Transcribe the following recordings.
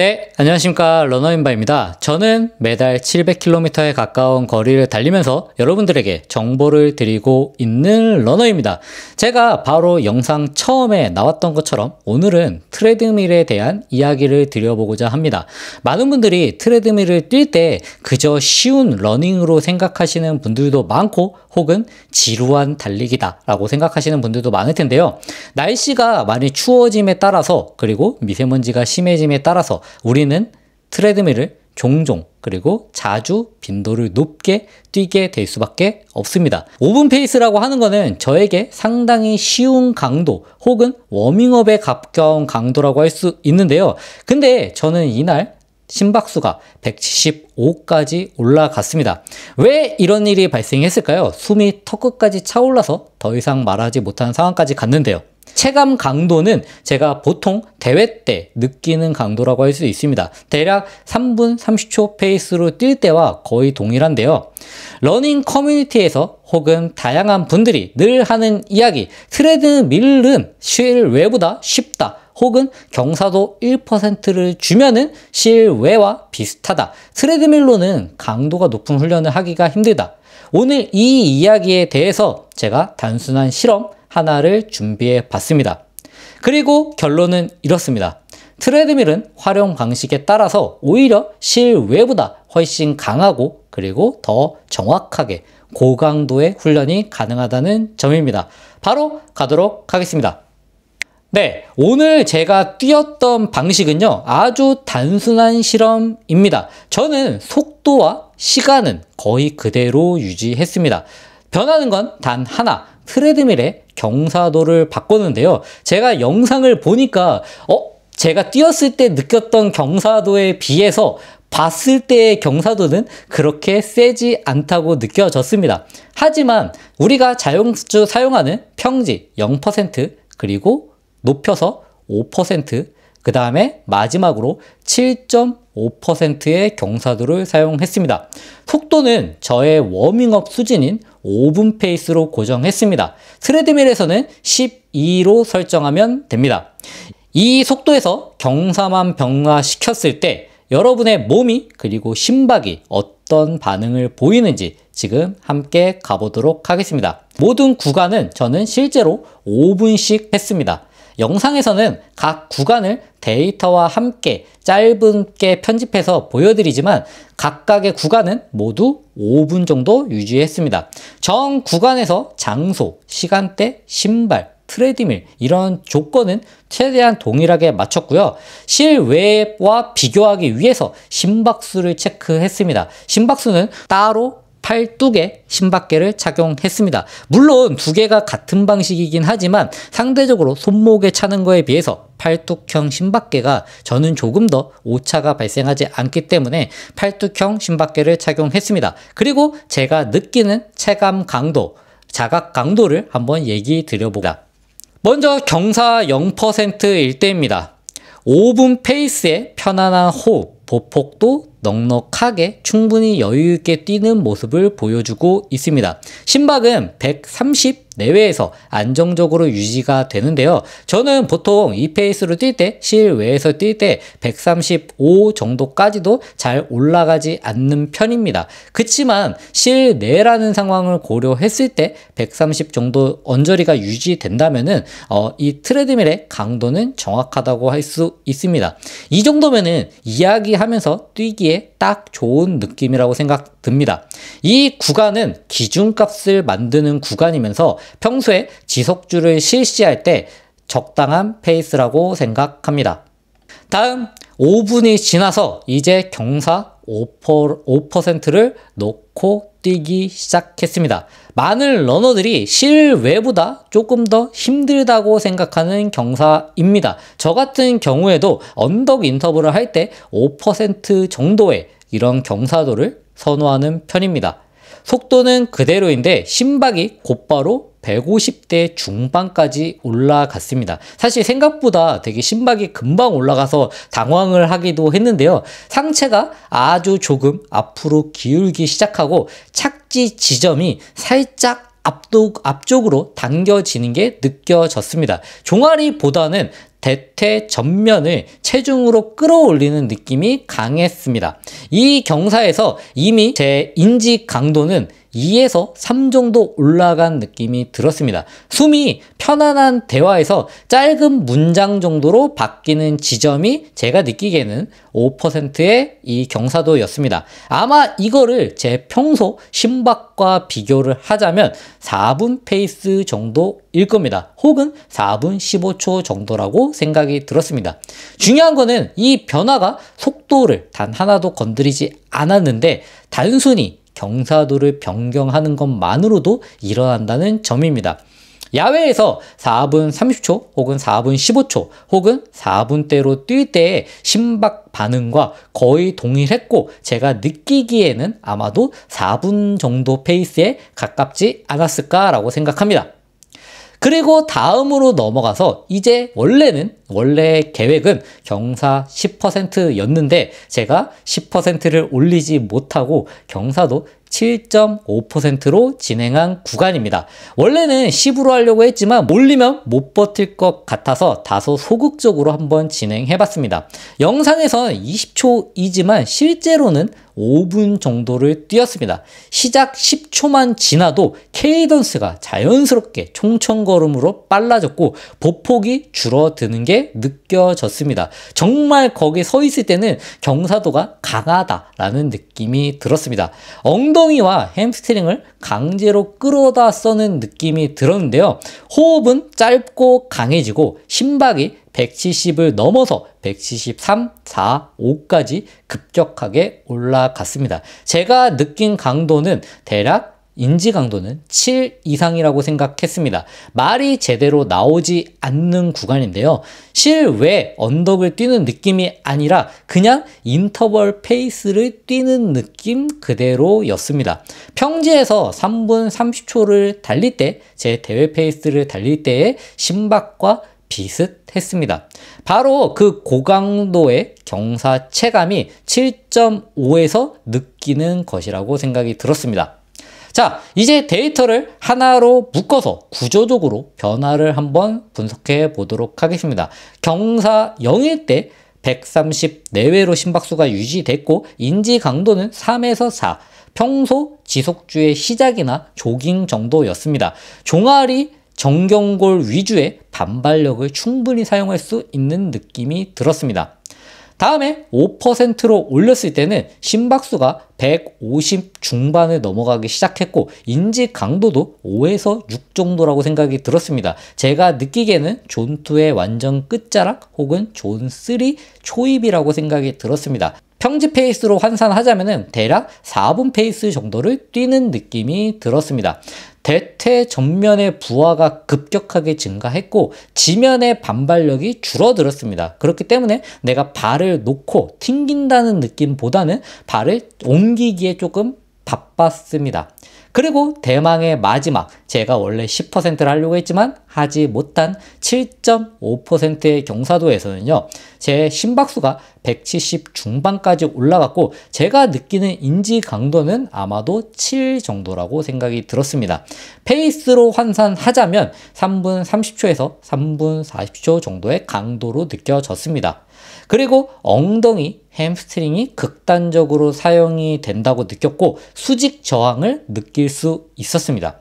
네, 안녕하십니까. 러너인바입니다. 저는 매달 700km에 가까운 거리를 달리면서 여러분들에게 정보를 드리고 있는 러너입니다. 제가 바로 영상 처음에 나왔던 것처럼 오늘은 트레드밀에 대한 이야기를 드려보고자 합니다. 많은 분들이 트레드밀을 뛸 때 그저 쉬운 러닝으로 생각하시는 분들도 많고 혹은 지루한 달리기다 라고 생각하시는 분들도 많을 텐데요. 날씨가 많이 추워짐에 따라서 그리고 미세먼지가 심해짐에 따라서 우리는 트레드밀을 종종 그리고 자주 빈도를 높게 뛰게 될 수밖에 없습니다. 5분 페이스라고 하는 거는 저에게 상당히 쉬운 강도 혹은 워밍업에 가까운 강도라고 할 수 있는데요. 근데 저는 이날 심박수가 175까지 올라갔습니다. 왜 이런 일이 발생했을까요? 숨이 턱끝까지 차올라서 더 이상 말하지 못하는 상황까지 갔는데요. 체감 강도는 제가 보통 대회 때 느끼는 강도라고 할 수 있습니다. 대략 3분 30초 페이스로 뛸 때와 거의 동일한데요. 러닝 커뮤니티에서 혹은 다양한 분들이 늘 하는 이야기, 트레드밀은 실외보다 쉽다. 혹은 경사도 1%를 주면은 실외와 비슷하다. 트레드밀로는 강도가 높은 훈련을 하기가 힘들다. 오늘 이 이야기에 대해서 제가 단순한 실험 하나를 준비해 봤습니다. 그리고 결론은 이렇습니다. 트레드밀은 활용 방식에 따라서 오히려 실외보다 훨씬 강하고 그리고 더 정확하게 고강도의 훈련이 가능하다는 점입니다. 바로 가도록 하겠습니다. 네, 오늘 제가 뛰었던 방식은요, 아주 단순한 실험입니다. 저는 속도와 시간은 거의 그대로 유지했습니다. 변하는 건 단 하나, 트레드밀의 경사도를 바꿨는데요. 제가 영상을 보니까, 제가 뛰었을 때 느꼈던 경사도에 비해서 봤을 때의 경사도는 그렇게 세지 않다고 느껴졌습니다. 하지만 우리가 자동차 사용하는 평지 0% 그리고 높여서 5%, 그 다음에 마지막으로 7.5%의 경사도를 사용했습니다. 속도는 저의 워밍업 수준인 5분 페이스로 고정했습니다. 트레드밀에서는 12로 설정하면 됩니다. 이 속도에서 경사만 병화시켰을 때 여러분의 몸이 그리고 심박이 어떤 반응을 보이는지 지금 함께 가보도록 하겠습니다. 모든 구간은 저는 실제로 5분씩 했습니다. 영상에서는 각 구간을 데이터와 함께 짧게 편집해서 보여드리지만 각각의 구간은 모두 5분 정도 유지했습니다. 전 구간에서 장소, 시간대, 신발, 트레드밀 이런 조건은 최대한 동일하게 맞췄고요. 실외와 비교하기 위해서 심박수를 체크했습니다. 심박수는 따로 팔뚝에 심박계를 착용했습니다. 물론 두 개가 같은 방식이긴 하지만 상대적으로 손목에 차는 거에 비해서 팔뚝형 심박계가 저는 조금 더 오차가 발생하지 않기 때문에 팔뚝형 심박계를 착용했습니다. 그리고 제가 느끼는 체감 강도, 자각 강도를 한번 얘기 드려보자. 먼저 경사 0%일 때입니다. 5분 페이스의 편안한 호흡, 보폭도 넉넉하게 충분히 여유있게 뛰는 모습을 보여주고 있습니다. 심박은 130 내외에서 안정적으로 유지가 되는데요. 저는 보통 이 페이스로 뛸 때, 실외에서 뛸 때 135 정도까지도 잘 올라가지 않는 편입니다. 그치만 실내라는 상황을 고려했을 때 130 정도 언저리가 유지된다면은 이 트레드밀의 강도는 정확하다고 할 수 있습니다. 이 정도면은 이야기하면서 뛰기에 딱 좋은 느낌이라고 생각 듭니다. 이 구간은 기준값을 만드는 구간이면서 평소에 지속주를 실시할 때 적당한 페이스라고 생각합니다. 다음 5분이 지나서 이제 경사 5%를 놓고 뛰기 시작했습니다. 많은 러너들이 실외보다 조금 더 힘들다고 생각하는 경사입니다. 저 같은 경우에도 언덕 인터벌을 할 때 5% 정도의 이런 경사도를 선호하는 편입니다. 속도는 그대로인데 심박이 곧바로 150대 중반까지 올라갔습니다. 사실 생각보다 되게 심박이 금방 올라가서 당황을 하기도 했는데요. 상체가 아주 조금 앞으로 기울기 시작하고 착지 지점이 살짝 앞쪽으로 당겨지는 게 느껴졌습니다. 종아리보다는 대퇴 전면을 체중으로 끌어올리는 느낌이 강했습니다. 이 경사에서 이미 제 인지 강도는 2에서 3 정도 올라간 느낌이 들었습니다. 숨이 편안한 대화에서 짧은 문장 정도로 바뀌는 지점이 제가 느끼기에는 5%의 이 경사도였습니다. 아마 이거를 제 평소 심박과 비교를 하자면 4분 페이스 정도일 겁니다. 혹은 4분 15초 정도라고 생각이 들었습니다. 중요한 거는 이 변화가 속도를 단 하나도 건드리지 않았는데 단순히 경사도를 변경하는 것만으로도 일어난다는 점입니다. 야외에서 4분 30초 혹은 4분 15초 혹은 4분대로 뛸 때의 심박 반응과 거의 동일했고 제가 느끼기에는 아마도 4분 정도 페이스에 가깝지 않았을까라고 생각합니다. 그리고 다음으로 넘어가서 이제 원래 계획은 경사 10%였는데 제가 10%를 올리지 못하고 경사도 7.5%로 진행한 구간입니다. 원래는 10으로 하려고 했지만 올리면 못 버틸 것 같아서 다소 소극적으로 한번 진행해봤습니다. 영상에선 20초이지만 실제로는 5분 정도를 뛰었습니다. 시작 10초만 지나도 케이던스가 자연스럽게 총천걸음으로 빨라졌고 보폭이 줄어드는 게 느껴졌습니다. 정말 거기 서 있을 때는 경사도가 강하다라는 느낌이 들었습니다. 엉덩이와 햄스트링을 강제로 끌어다 써는 느낌이 들었는데요. 호흡은 짧고 강해지고 심박이 170을 넘어서 173, 4, 5까지 급격하게 올라갔습니다. 제가 느낀 강도는 대략 인지 강도는 7 이상이라고 생각했습니다. 말이 제대로 나오지 않는 구간인데요. 실외 언덕을 뛰는 느낌이 아니라 그냥 인터벌 페이스를 뛰는 느낌 그대로였습니다. 평지에서 3분 30초를 달릴 때 제 대회 페이스를 달릴 때의 심박과 비슷했습니다. 바로 그 고강도의 경사 체감이 7.5에서 느끼는 것이라고 생각이 들었습니다. 자, 이제 데이터를 하나로 묶어서 구조적으로 변화를 한번 분석해 보도록 하겠습니다. 경사 0일 때 130 내외로 심박수가 유지됐고 인지 강도는 3에서 4, 평소 지속주의 시작이나 조깅 정도였습니다. 종아리 정경골 위주의 반발력을 충분히 사용할 수 있는 느낌이 들었습니다. 다음에 5%로 올렸을 때는 심박수가 150 중반을 넘어가기 시작했고 인지 강도도 5에서 6 정도라고 생각이 들었습니다. 제가 느끼기에는 존2의 완전 끝자락 혹은 존3 초입이라고 생각이 들었습니다. 평지 페이스로 환산하자면 대략 4분 페이스 정도를 뛰는 느낌이 들었습니다. 대퇴 전면의 부하가 급격하게 증가했고 지면의 반발력이 줄어들었습니다. 그렇기 때문에 내가 발을 놓고 튕긴다는 느낌보다는 발을 옮기기에 조금 바빴습니다. 그리고 대망의 마지막, 제가 원래 10%를 하려고 했지만 하지 못한 7.5%의 경사도에서는요, 제 심박수가 170 중반까지 올라갔고 제가 느끼는 인지 강도는 아마도 7 정도라고 생각이 들었습니다. 페이스로 환산하자면 3분 30초에서 3분 40초 정도의 강도로 느껴졌습니다. 그리고 엉덩이, 햄스트링이 극단적으로 사용이 된다고 느꼈고 수직 저항을 느낄 수 있었습니다.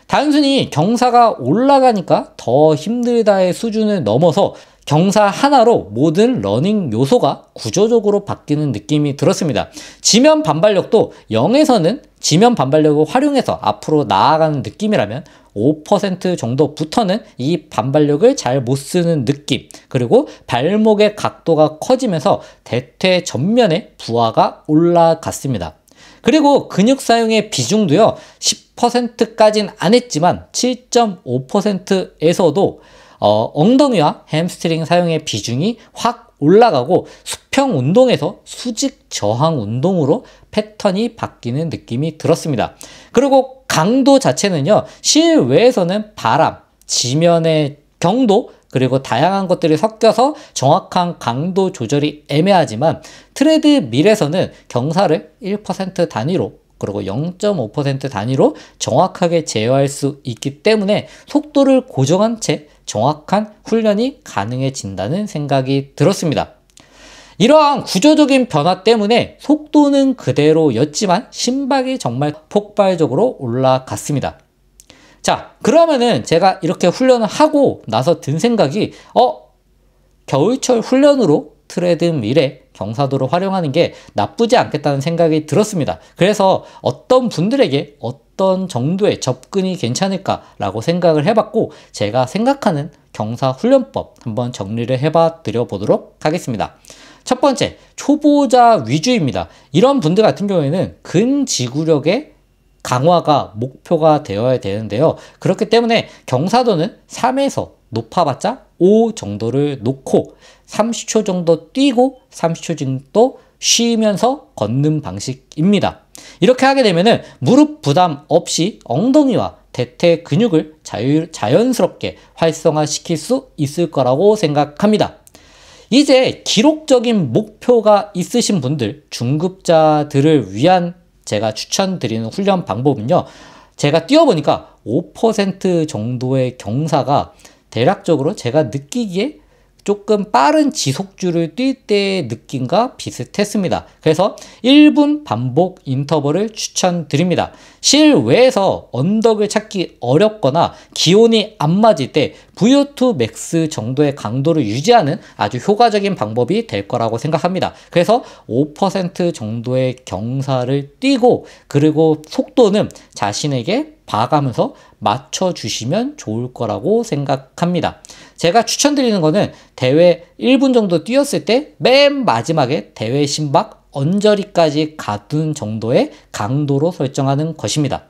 단순히 경사가 올라가니까 더 힘들다의 수준을 넘어서 경사 하나로 모든 러닝 요소가 구조적으로 바뀌는 느낌이 들었습니다. 지면 반발력도 0에서는 지면 반발력을 활용해서 앞으로 나아가는 느낌이라면 5% 정도부터는 이 반발력을 잘 못 쓰는 느낌, 그리고 발목의 각도가 커지면서 대퇴 전면의 부하가 올라갔습니다. 그리고 근육 사용의 비중도요, 10%까지는 안 했지만 7.5%에서도 엉덩이와 햄스트링 사용의 비중이 확 올라가고 수평 운동에서 수직 저항 운동으로 패턴이 바뀌는 느낌이 들었습니다. 그리고 강도 자체는요, 실외에서는 바람, 지면의 경도, 그리고 다양한 것들이 섞여서 정확한 강도 조절이 애매하지만 트레드밀에서는 경사를 1% 단위로 그리고 0.5% 단위로 정확하게 제어할 수 있기 때문에 속도를 고정한 채 정확한 훈련이 가능해진다는 생각이 들었습니다. 이러한 구조적인 변화 때문에 속도는 그대로였지만 심박이 정말 폭발적으로 올라갔습니다. 자, 그러면은 제가 이렇게 훈련을 하고 나서 든 생각이 겨울철 훈련으로 트레드밀에 경사도를 활용하는 게 나쁘지 않겠다는 생각이 들었습니다. 그래서 어떤 분들에게 어떤 정도의 접근이 괜찮을까라고 생각을 해봤고, 제가 생각하는 경사 훈련법 한번 정리를 해봐 드려보도록 하겠습니다. 첫 번째, 초보자 위주입니다. 이런 분들 같은 경우에는 근지구력의 강화가 목표가 되어야 되는데요. 그렇기 때문에 경사도는 3에서 높아봤자 5 정도를 놓고 30초 정도 뛰고 30초 정도 쉬면서 걷는 방식입니다. 이렇게 하게 되면은 무릎 부담 없이 엉덩이와 대퇴 근육을 자연스럽게 활성화시킬 수 있을 거라고 생각합니다. 이제 기록적인 목표가 있으신 분들, 중급자들을 위한 제가 추천드리는 훈련 방법은요, 제가 뛰어보니까 5% 정도의 경사가 대략적으로 제가 느끼기에 조금 빠른 지속주를 뛸 때의 느낌과 비슷했습니다. 그래서 1분 반복 인터벌을 추천드립니다. 실외에서 언덕을 찾기 어렵거나 기온이 안 맞을 때 VO2 max 정도의 강도를 유지하는 아주 효과적인 방법이 될 거라고 생각합니다. 그래서 5% 정도의 경사를 뛰고, 그리고 속도는 자신에게 봐가면서 맞춰주시면 좋을 거라고 생각합니다. 제가 추천드리는 거는 대회 1분 정도 뛰었을 때 맨 마지막에 대회 심박 언저리까지 가둔 정도의 강도로 설정하는 것입니다.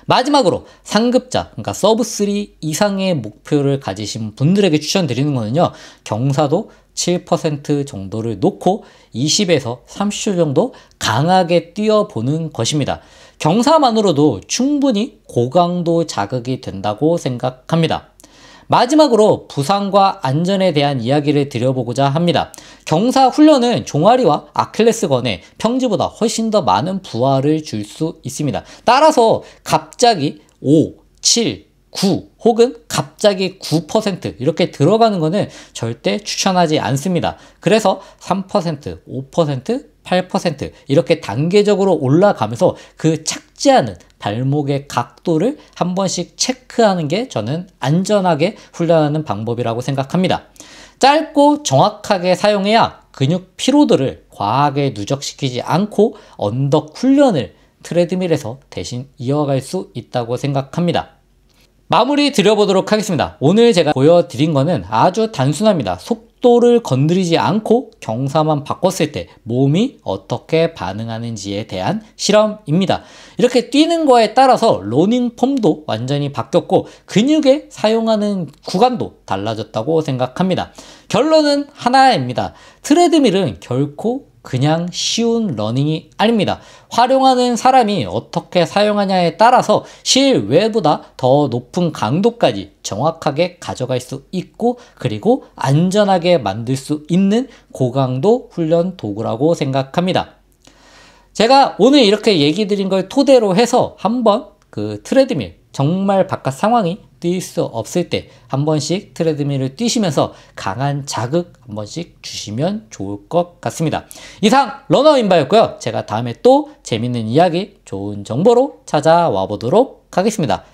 마지막으로 상급자, 그러니까 서브 3 이상의 목표를 가지신 분들에게 추천드리는 거는요, 경사도 7% 정도를 놓고 20에서 30초 정도 강하게 뛰어보는 것입니다. 경사만으로도 충분히 고강도 자극이 된다고 생각합니다. 마지막으로 부상과 안전에 대한 이야기를 드려보고자 합니다. 경사 훈련은 종아리와 아킬레스건에 평지보다 훨씬 더 많은 부하를 줄 수 있습니다. 따라서 갑자기 5, 7, 9 혹은 갑자기 9% 이렇게 들어가는 것은 절대 추천하지 않습니다. 그래서 3%, 5%, 8% 이렇게 단계적으로 올라가면서 그 착지하는 발목의 각도를 한 번씩 체크하는 게 저는 안전하게 훈련하는 방법이라고 생각합니다. 짧고 정확하게 사용해야 근육 피로도를 과하게 누적시키지 않고 언덕 훈련을 트레드밀에서 대신 이어갈 수 있다고 생각합니다. 마무리 드려보도록 하겠습니다. 오늘 제가 보여드린 거는 아주 단순합니다. 속도를 건드리지 않고 경사만 바꿨을 때 몸이 어떻게 반응하는지에 대한 실험입니다. 이렇게 뛰는 거에 따라서 러닝 폼도 완전히 바뀌었고 근육에 사용하는 구간도 달라졌다고 생각합니다. 결론은 하나입니다. 트레드밀은 결코 그냥 쉬운 러닝이 아닙니다. 활용하는 사람이 어떻게 사용하냐에 따라서 실외보다 더 높은 강도까지 정확하게 가져갈 수 있고, 그리고 안전하게 만들 수 있는 고강도 훈련 도구라고 생각합니다. 제가 오늘 이렇게 얘기 드린 걸 토대로 해서 한번 그 트레드밀, 정말 바깥 상황이 뛸 수 없을 때 한 번씩 트레드밀을 뛰시면서 강한 자극 한 번씩 주시면 좋을 것 같습니다. 이상 러너인바였고요. 제가 다음에 또 재밌는 이야기, 좋은 정보로 찾아와 보도록 하겠습니다.